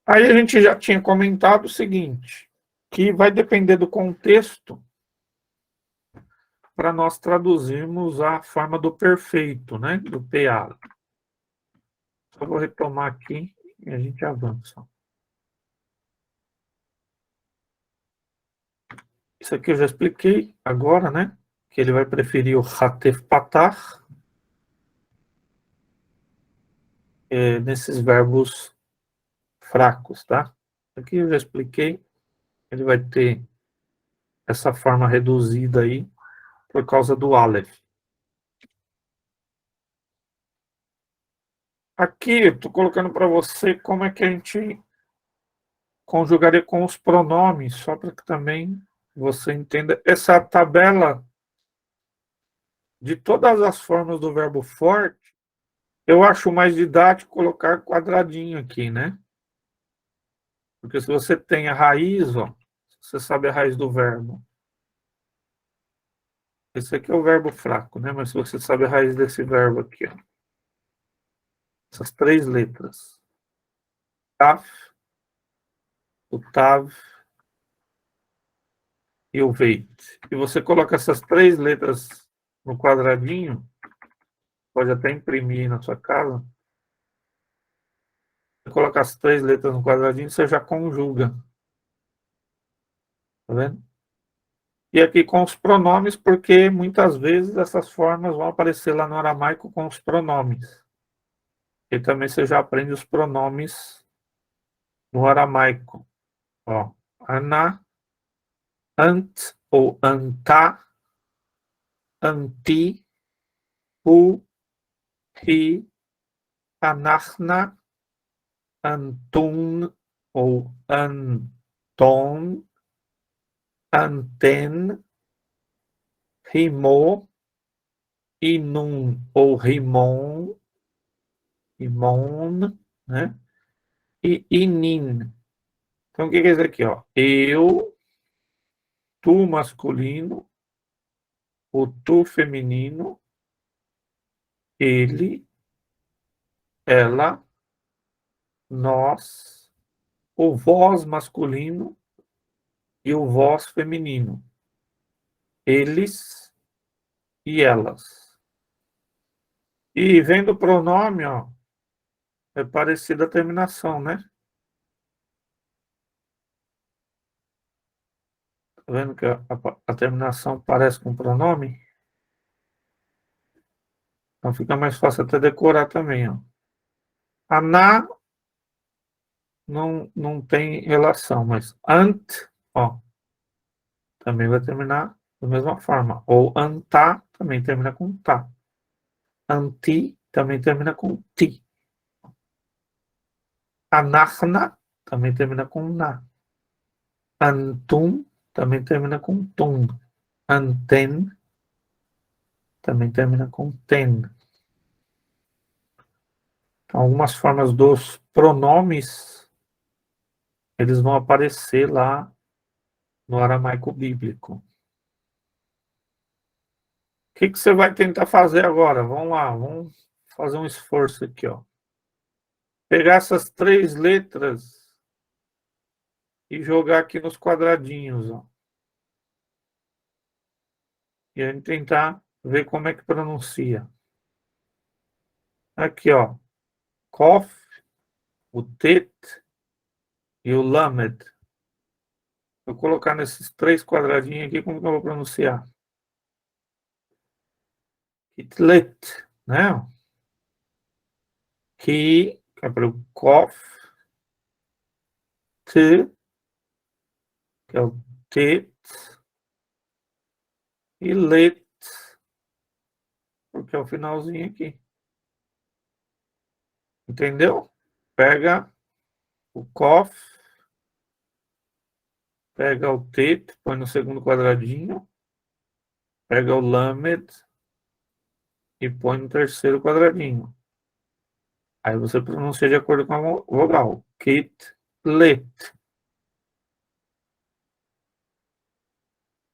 Aí a gente já tinha comentado o seguinte, que vai depender do contexto para nós traduzirmos a forma do perfeito, né, do PA. Só vou retomar aqui e a gente avança. Isso aqui eu já expliquei agora, né, que ele vai preferir o Hatef Patah nesses verbos fracos, tá? Aqui eu já expliquei, ele vai ter essa forma reduzida aí por causa do Aleph. Aqui eu estou colocando para você como é que a gente conjugaria com os pronomes, só para que também você entenda. Essa tabela de todas as formas do verbo forte, eu acho mais didático colocar quadradinho aqui, né? Porque se você tem a raiz, ó, você sabe a raiz do verbo. Esse aqui é o verbo fraco, né? Mas se você sabe a raiz desse verbo aqui, ó, essas três letras, taf, o tav e o veit. E você coloca essas três letras no quadradinho, pode até imprimir na sua casa. Você coloca as três letras no quadradinho, você já conjuga. Tá vendo? E aqui com os pronomes, porque muitas vezes essas formas vão aparecer lá no aramaico com os pronomes. E também você já aprende os pronomes no aramaico. Ó, ana, ant ou anta, anti, u, hi, anachna, antun ou anton, anten, rimou, inum ou rimon, imon, né? E inin. Então, o que quer dizer aqui, ó? Eu, tu masculino, o tu feminino, ele, ela, nós, o vós masculino e o vós feminino. Eles e elas. E vendo o pronome, ó, é parecida a terminação, né? Tá vendo que a terminação parece com pronome? Então fica mais fácil até decorar também, ó. A na não tem relação, mas ant, ó, também vai terminar da mesma forma. Ou anta também termina com tá. Anti também termina com ti. Anachna também termina com na. Antum também termina com tum. Anten também termina com ten. Então, algumas formas dos pronomes, eles vão aparecer lá no aramaico bíblico. O que você vai tentar fazer agora? Vamos lá, vamos fazer um esforço aqui, ó. Pegar essas três letras e jogar aqui nos quadradinhos, ó. E a gente tentar ver como é que pronuncia. Aqui, ó. Kof, o tet e o lamed. Vou colocar nesses três quadradinhos aqui, como que eu vou pronunciar? Kitlet, né? Que é para o kof, t, que é o tet, e let, porque é o finalzinho aqui. Entendeu? Pega o kof, pega o tet, põe no segundo quadradinho, pega o lamed e põe no terceiro quadradinho. Aí você pronuncia de acordo com a vogal. Kit, let.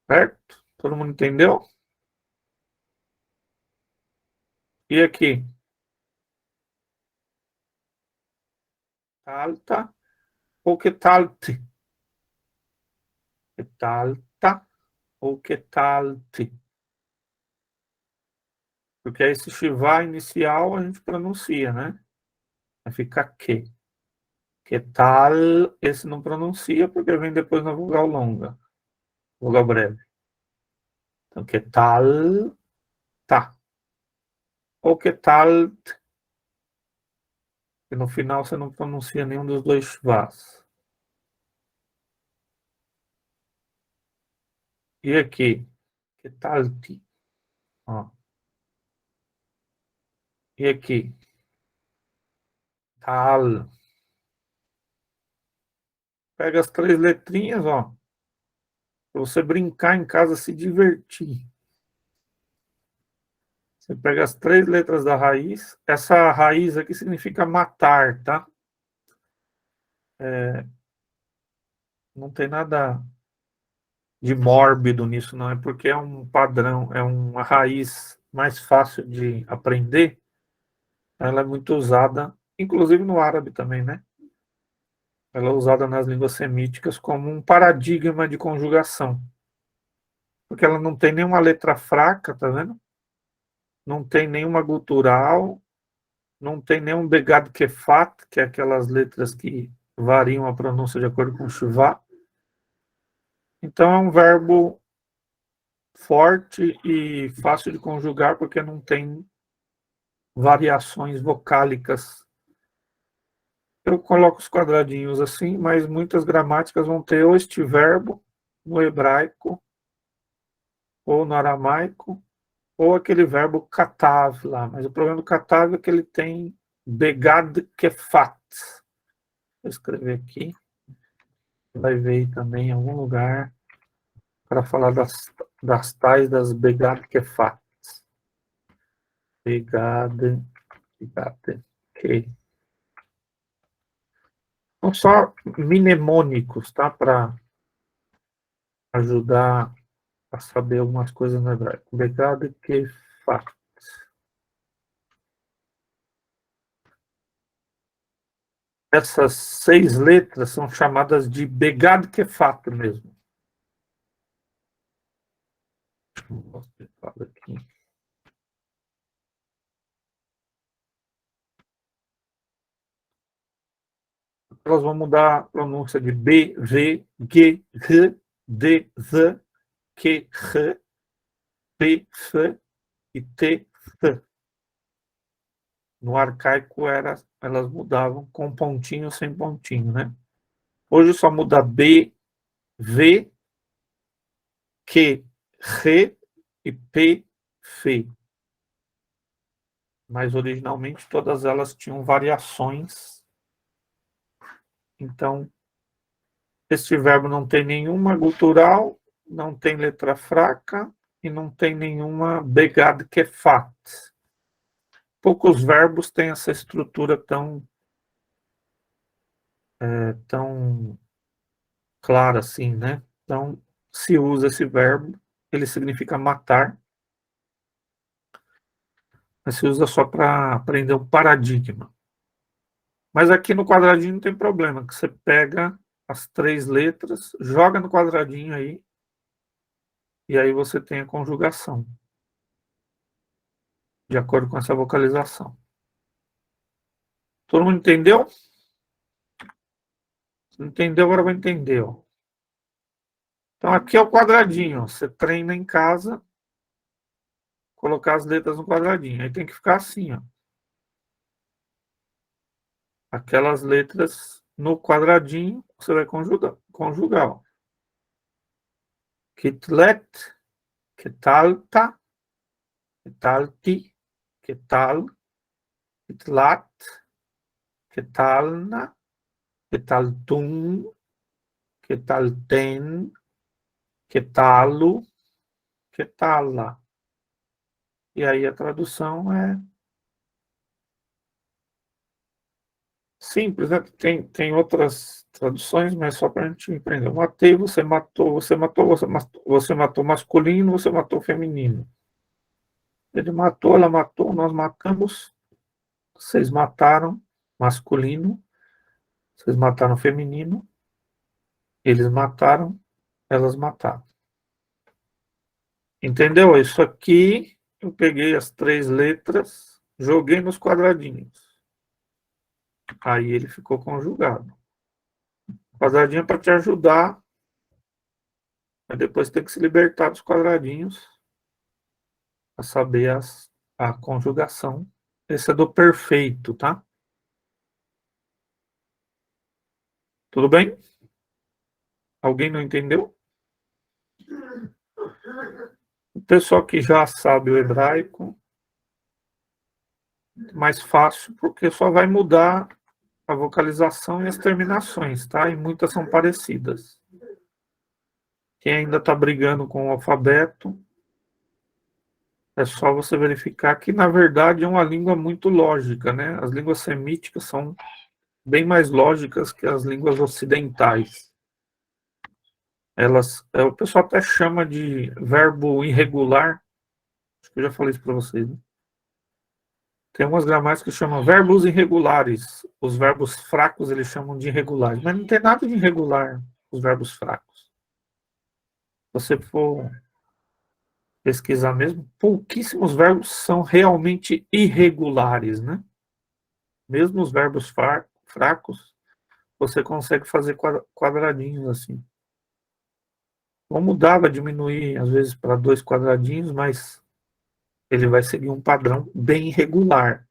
Certo? Todo mundo entendeu? E aqui? Alta, ou que tal-te? Que tal-ta ou que tal-te? Porque esse Shiva inicial a gente pronuncia, né? Vai ficar que. Que tal, esse não pronuncia porque vem depois na vogal longa, vogal breve. Então, que tal, tá. Ou que tal, que no final você não pronuncia nenhum dos dois Shivas. E aqui, que tal-te? Ó. E aqui, tal. Pega as três letrinhas, ó, para você brincar em casa, se divertir. Você pega as três letras da raiz. Essa raiz aqui significa matar, tá? Não tem nada de mórbido nisso, não. É porque é um padrão, é uma raiz mais fácil de aprender. Ela é muito usada, inclusive no árabe também, né? Ela é usada nas línguas semíticas como um paradigma de conjugação. Porque ela não tem nenhuma letra fraca, tá vendo? Não tem nenhuma gutural, não tem nenhum begad kefat, que é aquelas letras que variam a pronúncia de acordo com o shuvá. Então é um verbo forte e fácil de conjugar porque não tem variações vocálicas. Eu coloco os quadradinhos assim, mas muitas gramáticas vão ter ou este verbo no hebraico ou no aramaico ou aquele verbo katav lá. Mas o problema do katav é que ele tem begad kefat. Vou escrever aqui. Vai ver também em algum lugar para falar das tais das begad kefat. Begad, begad, que são só mnemônicos, tá? Para ajudar a saber algumas coisas no hebraico. Begad kefat. Essas 6 letras são chamadas de begad kefat mesmo. Aqui. Elas vão mudar a pronúncia de B, V, G, R, D, Z, Q, R, P, F e T, F. No arcaico elas mudavam com pontinho ou sem pontinho, né? Hoje só muda B, V, Q, R e P, F. Mas originalmente todas elas tinham variações. Então, este verbo não tem nenhuma gutural, não tem letra fraca e não tem nenhuma begad kefat. Poucos verbos têm essa estrutura tão clara assim, né? Então, se usa esse verbo, ele significa matar, mas se usa só para aprender o paradigma. Mas aqui no quadradinho não tem problema, que você pega as 3 letras, joga no quadradinho aí, e aí você tem a conjugação, de acordo com essa vocalização. Todo mundo entendeu? Se não entendeu, agora vai entender. Ó. Então aqui é o quadradinho, ó. Você treina em casa, colocar as letras no quadradinho. Aí tem que ficar assim, ó. Aquelas letras no quadradinho, você vai conjugar ó. Kitlet, ketalta, ketalti, ketal, kitlat, ketalna, ketaltum, ketalten, ketalu, ketala. E aí a tradução é simples, né? Tem outras traduções, mas só para a gente entender. Eu matei, você matou, você matou, você matou masculino, você matou feminino. Ele matou, ela matou, nós matamos, vocês mataram masculino, Vocês mataram o feminino, eles mataram, elas mataram. Entendeu? Isso aqui, eu peguei as 3 letras, joguei nos quadradinhos. Aí ele ficou conjugado. Quadradinho é para te ajudar, mas depois tem que se libertar dos quadradinhos para saber a conjugação. Esse é do perfeito, tá? Tudo bem? Alguém não entendeu? O pessoal que já sabe o hebraico, mais fácil, porque só vai mudar a vocalização e as terminações, tá? E muitas são parecidas. Quem ainda está brigando com o alfabeto, é só você verificar que, na verdade, é uma língua muito lógica, né? As línguas semíticas são bem mais lógicas que as línguas ocidentais. O pessoal até chama de verbo irregular. Acho que eu já falei isso para vocês, né? Tem umas gramáticas que chamam verbos irregulares. Os verbos fracos eles chamam de irregulares. Mas não tem nada de irregular os verbos fracos. Se você for pesquisar mesmo, pouquíssimos verbos são realmente irregulares, né? Mesmo os verbos fracos, você consegue fazer quadradinhos assim. Vou mudar, vai diminuir às vezes para 2 quadradinhos, mas ele vai seguir um padrão bem irregular.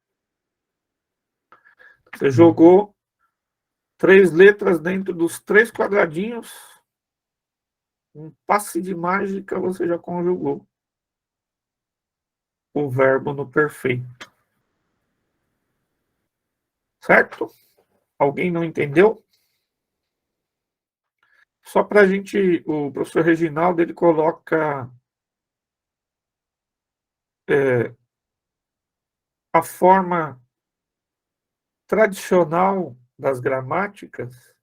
Você jogou 3 letras dentro dos 3 quadradinhos, um passe de mágica você já conjugou o verbo no perfeito. Certo? Alguém não entendeu? Só para a gente, o professor Reginaldo, ele coloca a forma tradicional das gramáticas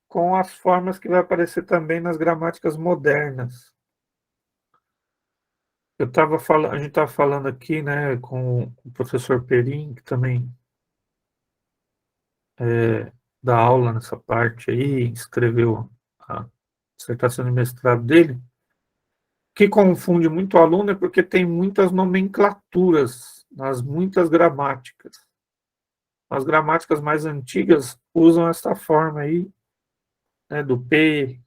com as formas que vai aparecer também nas gramáticas modernas. A gente estava falando aqui, né, com o professor Perim, que também dá aula nessa parte aí, escreveu a dissertação de mestrado dele. O que confunde muito o aluno é porque tem muitas nomenclaturas nas muitas gramáticas. As gramáticas mais antigas usam essa forma aí, né, do P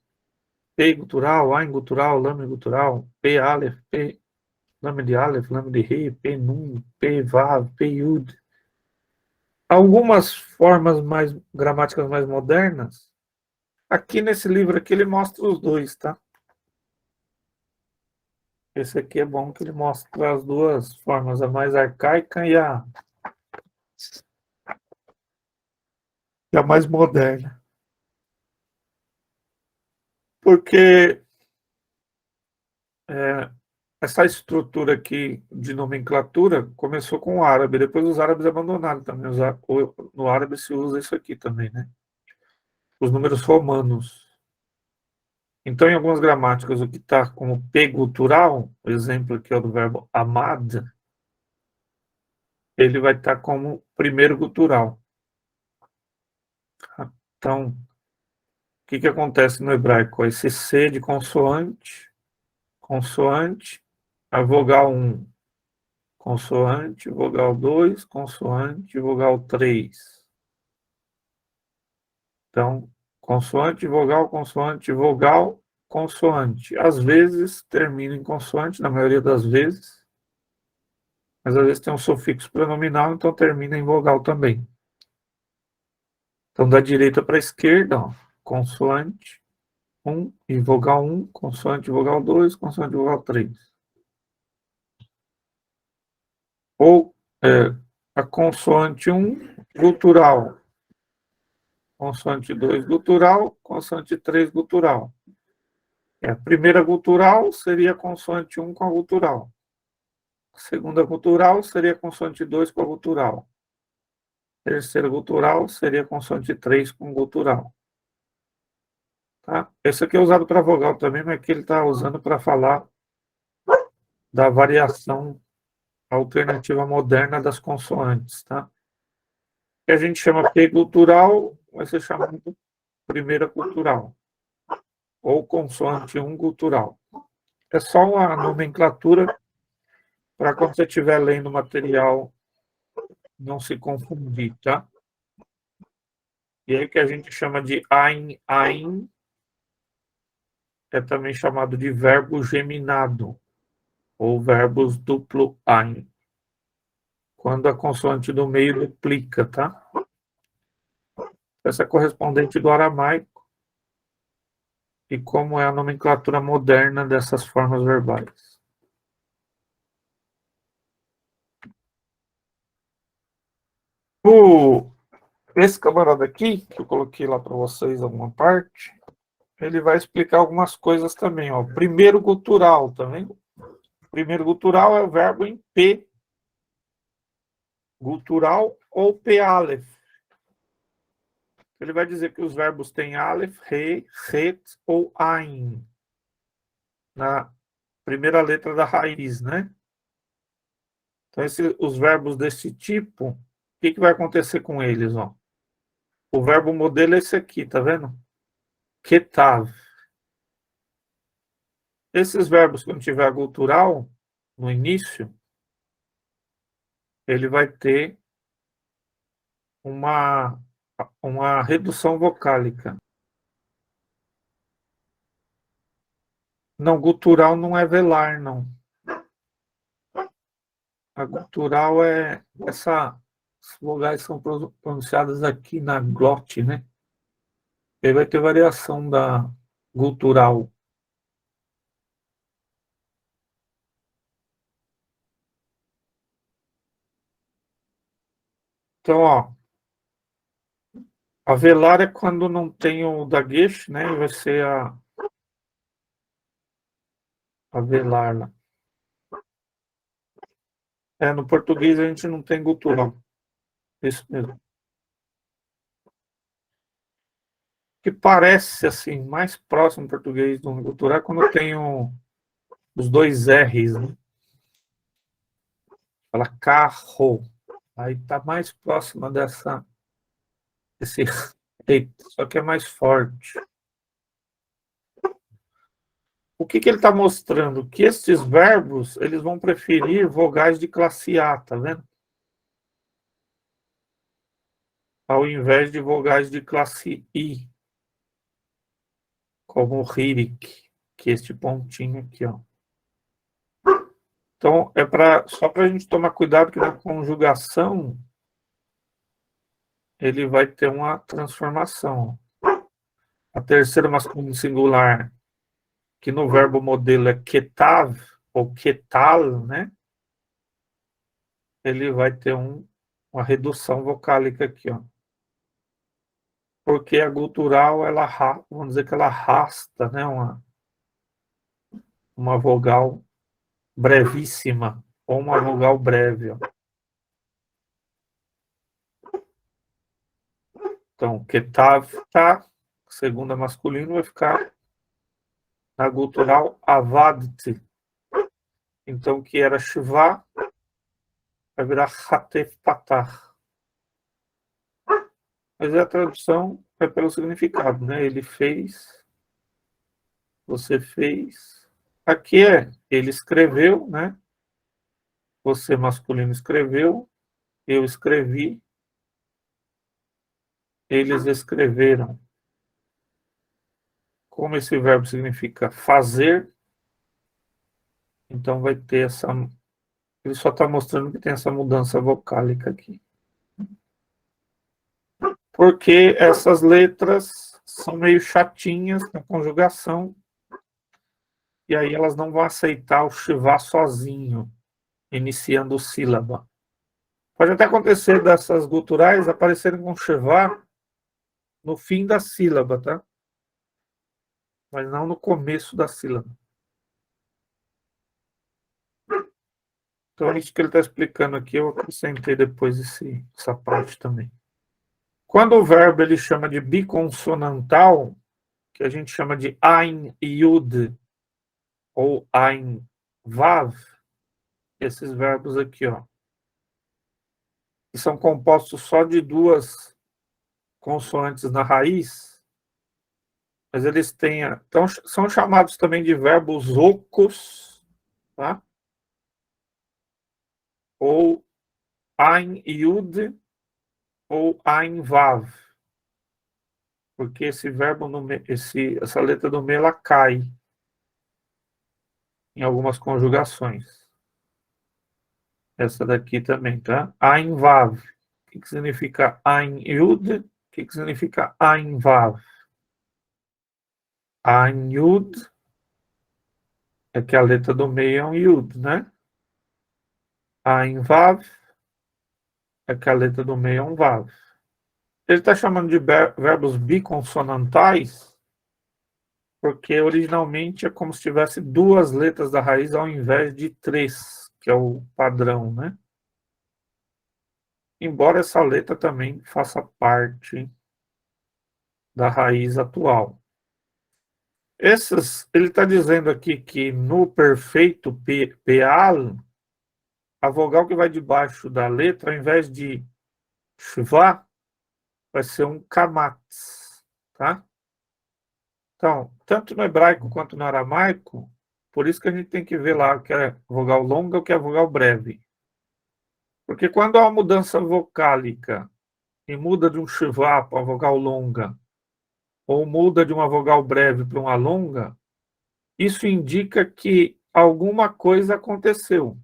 gutural, A gutural, Lame gutural, P Aleph, P Lame de Aleph, Lame de Re, P Nun, P Vav, P Yud. Algumas formas mais gramáticas mais modernas, aqui nesse livro aqui ele mostra os dois, tá? Esse aqui é bom que ele mostra as duas formas, a mais arcaica e a mais moderna. Porque essa estrutura aqui de nomenclatura começou com o árabe, depois os árabes abandonaram também. No árabe se usa isso aqui também, né? Os números romanos. Então, em algumas gramáticas, o que está como P gutural, o exemplo aqui é o do verbo amad, ele vai estar como primeiro gutural. Então, o que acontece no hebraico? Esse C de consoante, a vogal 1, consoante, vogal 2, consoante, vogal 3. Então, consoante, vogal, consoante. Às vezes termina em consoante, na maioria das vezes, mas às vezes tem um sufixo pronominal, então termina em vogal também. Então, da direita para a esquerda, ó, consoante 1 e vogal 1, consoante, vogal 2, consoante, vogal 3. Ou a consoante 1, gutural. Consoante 2, gutural. Consoante 3, gutural. A primeira gutural seria a consoante 1 com a gutural. A segunda gutural seria a consoante 2 com a gutural. A terceira gutural seria a consoante 3 com gutural. Tá? Esse aqui é usado para vogal também, mas aqui ele está usando para falar da variação alternativa moderna das consoantes. Tá? Que a gente chama P gutural vai ser chamado primeira gutural, ou consoante 1 gutural. É só uma nomenclatura para quando você estiver lendo o material não se confundir, tá? E aí que a gente chama de Ein, é também chamado de verbo geminado, ou verbos duplo Ein, quando a consoante do meio duplica, tá? Essa é correspondente do aramaico e como é a nomenclatura moderna dessas formas verbais. Esse camarada aqui, que eu coloquei lá para vocês alguma parte, ele vai explicar algumas coisas também. Ó. Primeiro gutural, tá vendo? Primeiro gutural é o verbo em P, gutural ou P-Aleph. Ele vai dizer que os verbos têm Aleph, Re, Het ou Ein, na primeira letra da raiz, né? Então, os verbos desse tipo, o que vai acontecer com eles? Ó? O verbo modelo é esse aqui, tá vendo? Ketav. Esses verbos, quando tiver gutural, no início, ele vai ter uma redução vocálica. Não, gutural não é velar, não. A gutural é essa. As vogais são pronunciadas aqui na glote, né? Aí vai ter variação da gutural. Então, ó, a velar é quando não tem o dagueche, né? Vai ser a velar lá. No português a gente não tem gutural. Isso mesmo. Que parece, assim, mais próximo do português do gutural é quando tem os dois R's, né? Fala carro. Aí tá mais próxima desse só que é mais forte. O que ele está mostrando? Que esses verbos, eles vão preferir vogais de classe A, tá vendo? Ao invés de vogais de classe I, como o hirik, que é este pontinho aqui, ó. Então, só para a gente tomar cuidado que na conjugação ele vai ter uma transformação. A terceira masculino singular, que no verbo modelo é ketav, ou ketal, né? Ele vai ter uma redução vocálica aqui, ó. Porque a gutural, vamos dizer que ela arrasta, né? Uma vogal brevíssima, ou uma vogal breve, ó. Então, ketav, tá, segunda masculino, vai ficar na gutural avadti. Então, que era shivá, vai virar hatef patar. Mas a tradução é pelo significado, né? Ele fez, você fez. Aqui ele escreveu, né? Você masculino escreveu, eu escrevi, eles escreveram. Como esse verbo significa fazer, então vai ter essa. Ele só está mostrando que tem essa mudança vocálica aqui. Porque essas letras são meio chatinhas na conjugação, e aí elas não vão aceitar o shivá sozinho, iniciando sílaba. Pode até acontecer dessas guturais aparecerem com shivá no fim da sílaba, tá? Mas não no começo da sílaba. Então, é isso que ele está explicando aqui, eu acrescentei depois essa parte também. Quando o verbo ele chama de biconsonantal, que a gente chama de Ein Yud ou Ein Vav, esses verbos aqui, ó, que são compostos só de duas consoantes na raiz, mas eles têm, então, são chamados também de verbos ocos, tá? Ou Ain Yud ou Ain Vav, porque esse verbo, essa letra do meio, ela cai em algumas conjugações. Essa daqui também, tá? Ain Vav. O que significa Ain Yud? O que significa Ain Vav? Ain Yud é que a letra do meio é um Yud, né? Ain Vav é que a letra do meio é um Vav. Ele está chamando de verbos biconsonantais porque originalmente é como se tivesse duas letras da raiz ao invés de três, que é o padrão, né? Embora essa letra também faça parte da raiz atual. Ele está dizendo aqui que no perfeito peal, a vogal que vai debaixo da letra, ao invés de shva, vai ser um kamatz, tá? Então, tanto no hebraico quanto no aramaico, por isso que a gente tem que ver lá o que é vogal longa e o que é vogal breve. Porque quando há uma mudança vocálica e muda de um shva para uma vogal longa, ou muda de uma vogal breve para uma longa, isso indica que alguma coisa aconteceu.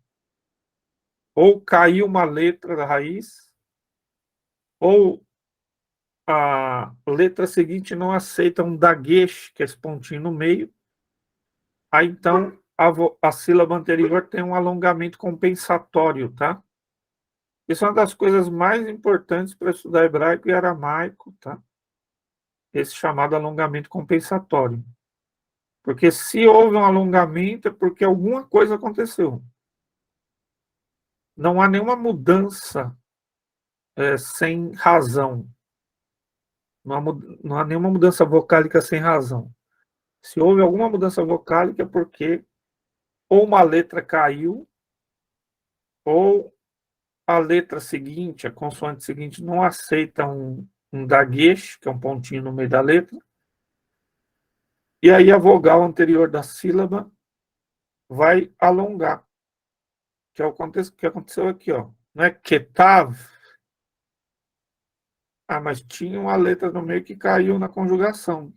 Ou caiu uma letra da raiz, ou a letra seguinte não aceita um dagesh, que é esse pontinho no meio. Aí então a sílaba anterior tem um alongamento compensatório, tá? Isso é uma das coisas mais importantes para estudar hebraico e aramaico, tá? Esse chamado alongamento compensatório. Porque se houve um alongamento é porque alguma coisa aconteceu. Não há nenhuma mudança sem razão. Não há nenhuma mudança vocálica sem razão. Se houve alguma mudança vocálica é porque ou uma letra caiu, ou a letra seguinte, a consoante seguinte, não aceita um dagesh, que é um pontinho no meio da letra, e aí a vogal anterior da sílaba vai alongar, que é o que aconteceu aqui, ó. Não é ketav? Ah, mas tinha uma letra no meio que caiu na conjugação.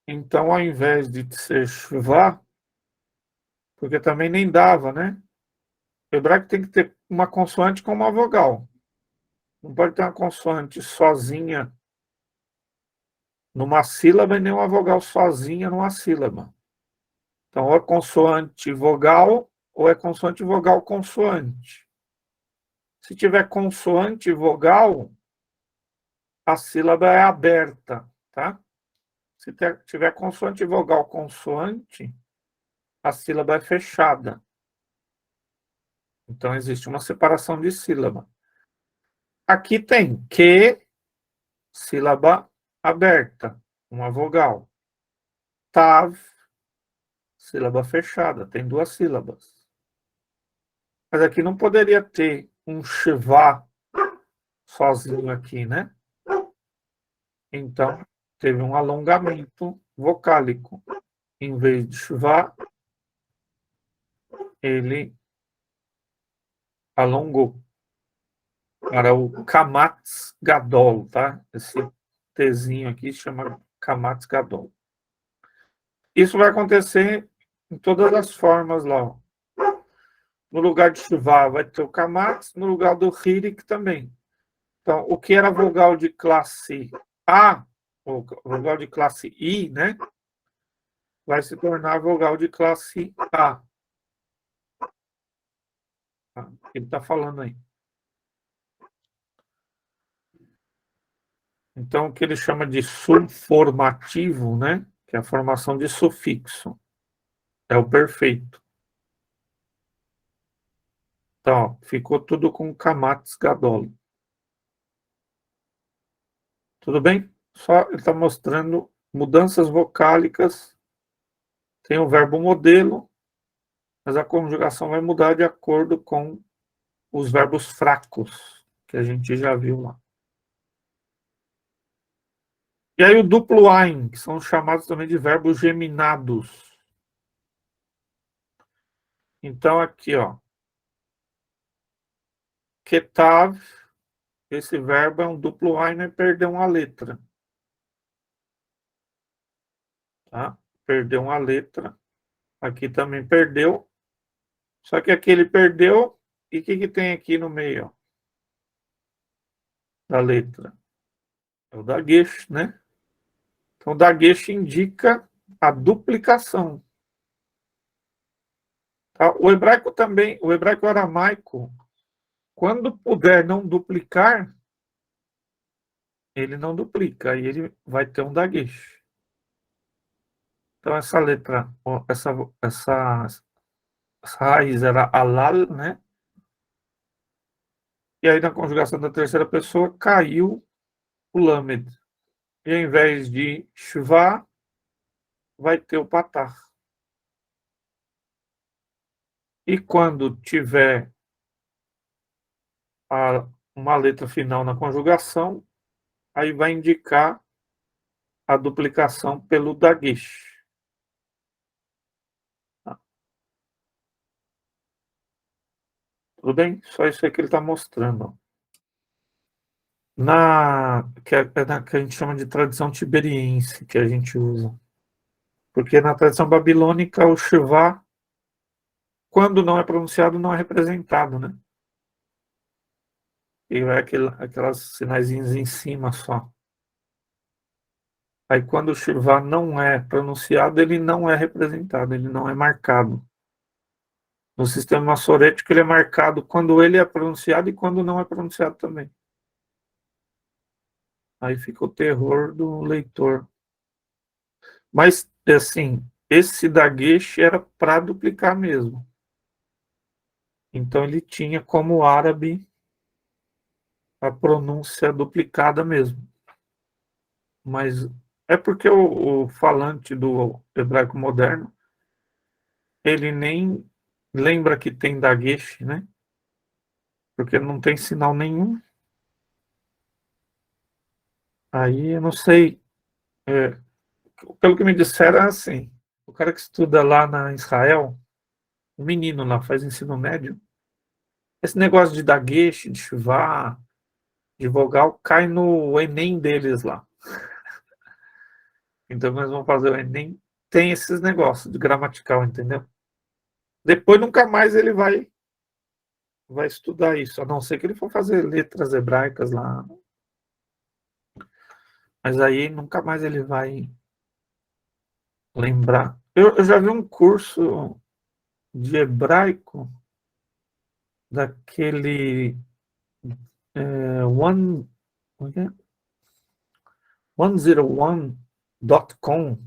Então, ao invés de ser shuvá, porque também nem dava, né? O hebraico tem que ter uma consoante com uma vogal. Não pode ter uma consoante sozinha numa sílaba e nem uma vogal sozinha numa sílaba. Então, ou é consoante vogal ou é consoante vogal consoante. Se tiver consoante vogal, a sílaba é aberta, tá? Se tiver consoante vogal consoante, a sílaba é fechada. Então, existe uma separação de sílaba. Aqui tem que, sílaba aberta, uma vogal. Tav, sílaba fechada, tem duas sílabas. Mas aqui não poderia ter um shivá sozinho aqui, né? Então, teve um alongamento vocálico. Em vez de shivá, ele alongou para o Kamatz Gadol, tá? Esse Tzinho aqui chama Kamatz Gadol. Isso vai acontecer em todas as formas lá. Ó. No lugar de Shuvá vai ter o Kamatz, no lugar do Hirik também. Então, o que era vogal de classe A, ou vogal de classe I, né? Vai se tornar vogal de classe A. Ele está falando aí. Então, o que ele chama de subformativo, né? Que é a formação de sufixo. É o perfeito. Então, ó, ficou tudo com Kamatz Gadol. Tudo bem? Só ele está mostrando mudanças vocálicas. Tem o verbo modelo, mas a conjugação vai mudar de acordo com os verbos fracos, que a gente já viu lá. E aí o duplo ein, que são chamados também de verbos geminados. Então aqui, ó, ketav, esse verbo é um duplo ein, né? Perdeu uma letra. Tá? Perdeu uma letra. Aqui também perdeu. Só que aqui ele perdeu. E o que tem aqui no meio, ó, da letra? É o dagesh, né? Então o dagesh indica a duplicação. Tá? O hebraico também, o hebraico aramaico, quando puder não duplicar, ele não duplica, aí ele vai ter um dagesh. Então essa letra, essa raiz era alal, né? E aí na conjugação da terceira pessoa caiu o lamed. E ao invés de shva, vai ter o patar. E quando tiver uma letra final na conjugação, aí vai indicar a duplicação pelo dagesh. Tá? Tudo bem? Só isso aí que ele está mostrando. Que a gente chama de tradição tiberiense, que a gente usa. Porque na tradição babilônica, o Shivá, quando não é pronunciado, não é representado, né? E vai aquelas sinaizinhos em cima só. Aí quando o Shivá não é pronunciado, ele não é representado, ele não é marcado. No sistema massorético, ele é marcado quando ele é pronunciado e quando não é pronunciado também. Aí fica o terror do leitor. Mas, assim, esse dagesh era para duplicar mesmo. Então, ele tinha como árabe a pronúncia duplicada mesmo. Mas é porque o falante do hebraico moderno, ele nem lembra que tem dagesh, né? Porque não tem sinal nenhum. Aí, eu não sei. É, pelo que me disseram, é assim. O cara que estuda lá na Israel, o menino lá, faz ensino médio, esse negócio de dagesh, de shuvá, de vogal, cai no Enem deles lá. Então, nós vamos fazer o Enem, tem esses negócios de gramatical, entendeu? Depois, nunca mais ele vai estudar isso, a não ser que ele for fazer letras hebraicas lá. Mas aí, nunca mais ele vai lembrar. Eu já vi um curso de hebraico daquele One, 101.com,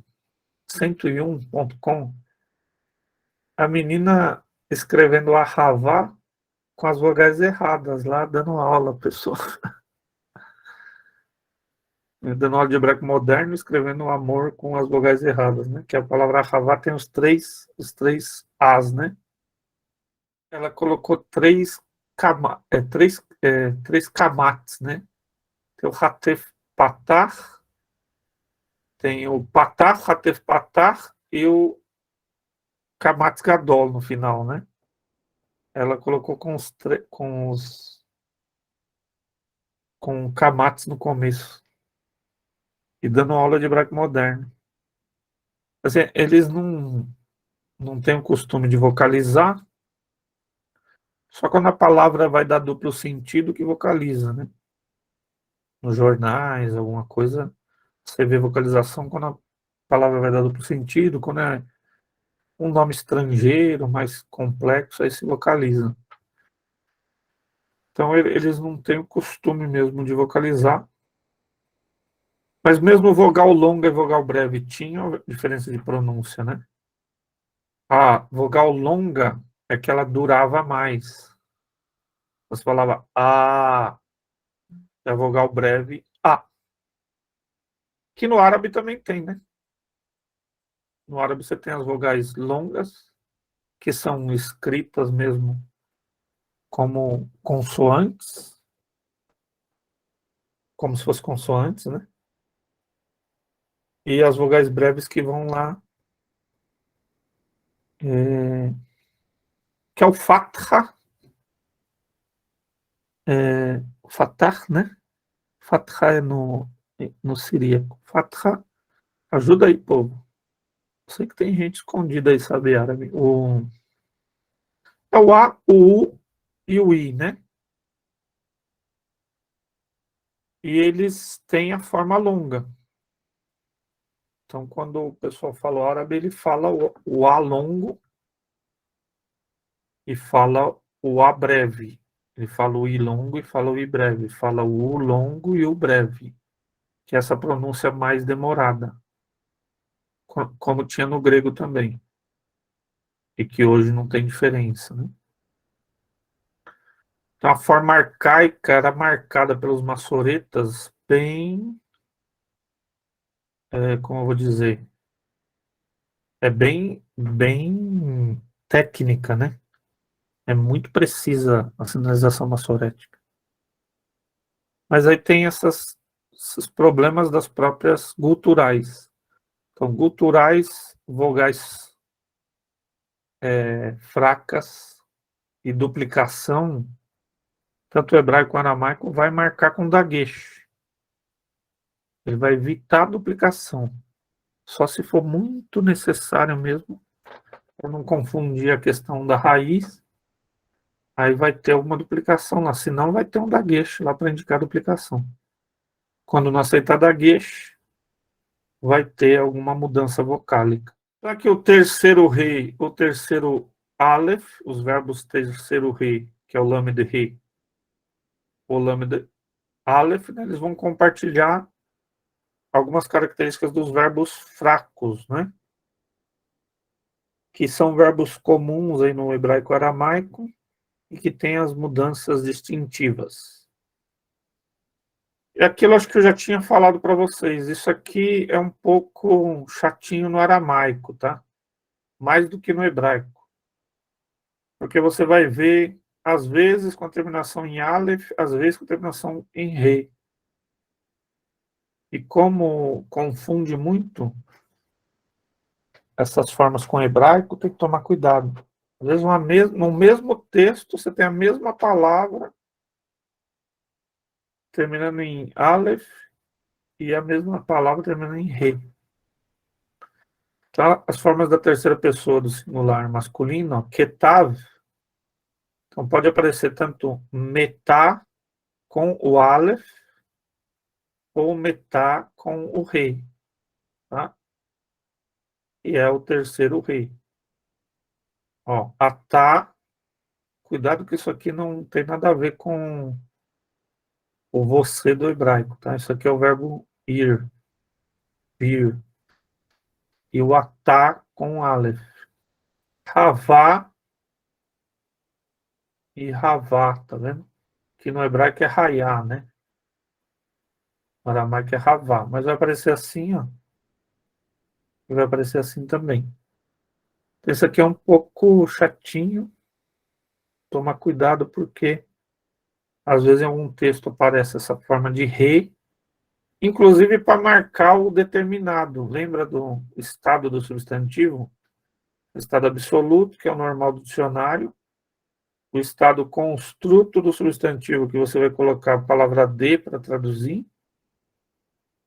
101.com, a menina escrevendo a Havá com as vogais erradas lá, dando aula, pessoa. Dando aula de hebraico moderno, escrevendo amor com as vogais erradas, né? Que a palavra Havá tem os três As, né? Ela colocou três kamates, né? Tem o Hatef Patar, tem o Patar, Hatef Patar e o Kamatz Gadol no final, né? Ela colocou com Kamatz no começo e dando aula de hebraico moderno. Assim, eles não têm o costume de vocalizar, só quando a palavra vai dar duplo sentido que vocaliza, né? Nos jornais, alguma coisa, você vê vocalização quando a palavra vai dar duplo sentido, quando é um nome estrangeiro, mais complexo, aí se vocaliza. Então, eles não têm o costume mesmo de vocalizar. Mas mesmo vogal longa e vogal breve tinha diferença de pronúncia, né? A vogal longa é que ela durava mais. Você falava a, a vogal breve a. Que no árabe também tem, né? No árabe você tem as vogais longas, que são escritas mesmo como consoantes, como se fossem consoantes, né? e as vogais breves que vão lá, que é o fatha, fatah, né? Fatha é no siríaco. Fatha, ajuda aí, povo. Sei que tem gente escondida aí, sabe árabe. É o A, o U e o I, né? E eles têm a forma longa. Então, quando o pessoal fala o árabe, ele fala o A longo e fala o A breve. Ele fala o I longo e fala o I breve. Fala o U longo e o breve, que é essa pronúncia mais demorada, como tinha no grego também, e que hoje não tem diferença, né? Então, a forma arcaica era marcada pelos maçoretas bem, como eu vou dizer, bem técnica, né? É muito precisa a sinalização maçorética. Mas aí tem esses problemas das próprias guturais. Então, guturais, vogais fracas e duplicação, tanto o hebraico quanto o aramaico vai marcar com daguesh. Ele vai evitar a duplicação. Só se for muito necessário mesmo, para não confundir a questão da raiz, aí vai ter alguma duplicação lá. Senão vai ter um daguesh lá para indicar duplicação. Quando não aceitar daguesh, vai ter alguma mudança vocálica. Só que o terceiro rei, o terceiro aleph, os verbos terceiro rei, que é o lamed rei, o lamed aleph, né, eles vão compartilhar algumas características dos verbos fracos, né? Que são verbos comuns aí no hebraico aramaico e que têm as mudanças distintivas. E aquilo acho que eu já tinha falado para vocês. Isso aqui é um pouco chatinho no aramaico, tá? Mais do que no hebraico. Porque você vai ver, às vezes, com a terminação em Aleph, às vezes com a terminação em Rei. E como confunde muito essas formas com hebraico, tem que tomar cuidado. Às vezes, no mesmo texto, você tem a mesma palavra terminando em Aleph e a mesma palavra terminando em Rei. Então, as formas da terceira pessoa do singular masculino, Ketav, então pode aparecer tanto metá com o Aleph ou metá com o Rei, tá? E é o terceiro rei. Ó, atá, cuidado que isso aqui não tem nada a ver com o você do hebraico, tá? Isso aqui é o verbo ir, vir. E o atá com aleph. Ravá e ravá, tá vendo? Que no hebraico é raiá, né? No aramaico é ravá. Mas vai aparecer assim, ó. E vai aparecer assim também. Esse aqui é um pouco chatinho. Toma cuidado porque às vezes em algum texto aparece essa forma de rei, inclusive para marcar o determinado. Lembra do estado do substantivo? O estado absoluto, que é o normal do dicionário. O estado construto do substantivo, que você vai colocar a palavra de para traduzir.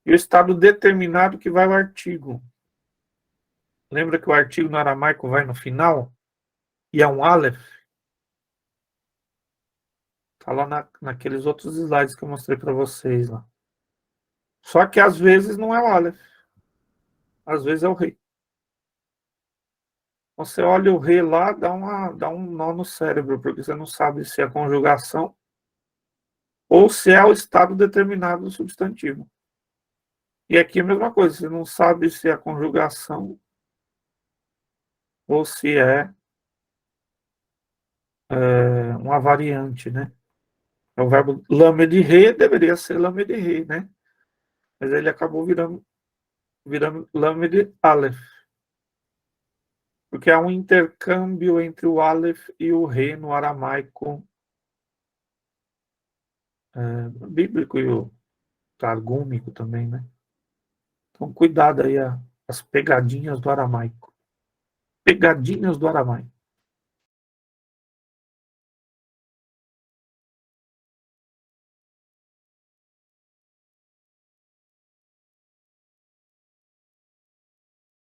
E o estado determinado, que vai o artigo. Lembra que o artigo no aramaico vai no final? E é um aleph? Está lá naqueles outros slides que eu mostrei para vocês lá. Só que às vezes não é o aleph. Às vezes é o rei. Você olha o rei lá, dá um nó no cérebro, porque você não sabe se é conjugação ou se é o estado determinado do substantivo. E aqui é a mesma coisa, você não sabe se é conjugação ou se uma variante, né? É o verbo lame de re, deveria ser lame de re, né? Mas ele acabou virando lame de aleph. Porque há um intercâmbio entre o aleph e o re no aramaico bíblico e o targúmico também, né? Então cuidado aí as pegadinhas do aramaico. Pegadinhas do aramaico.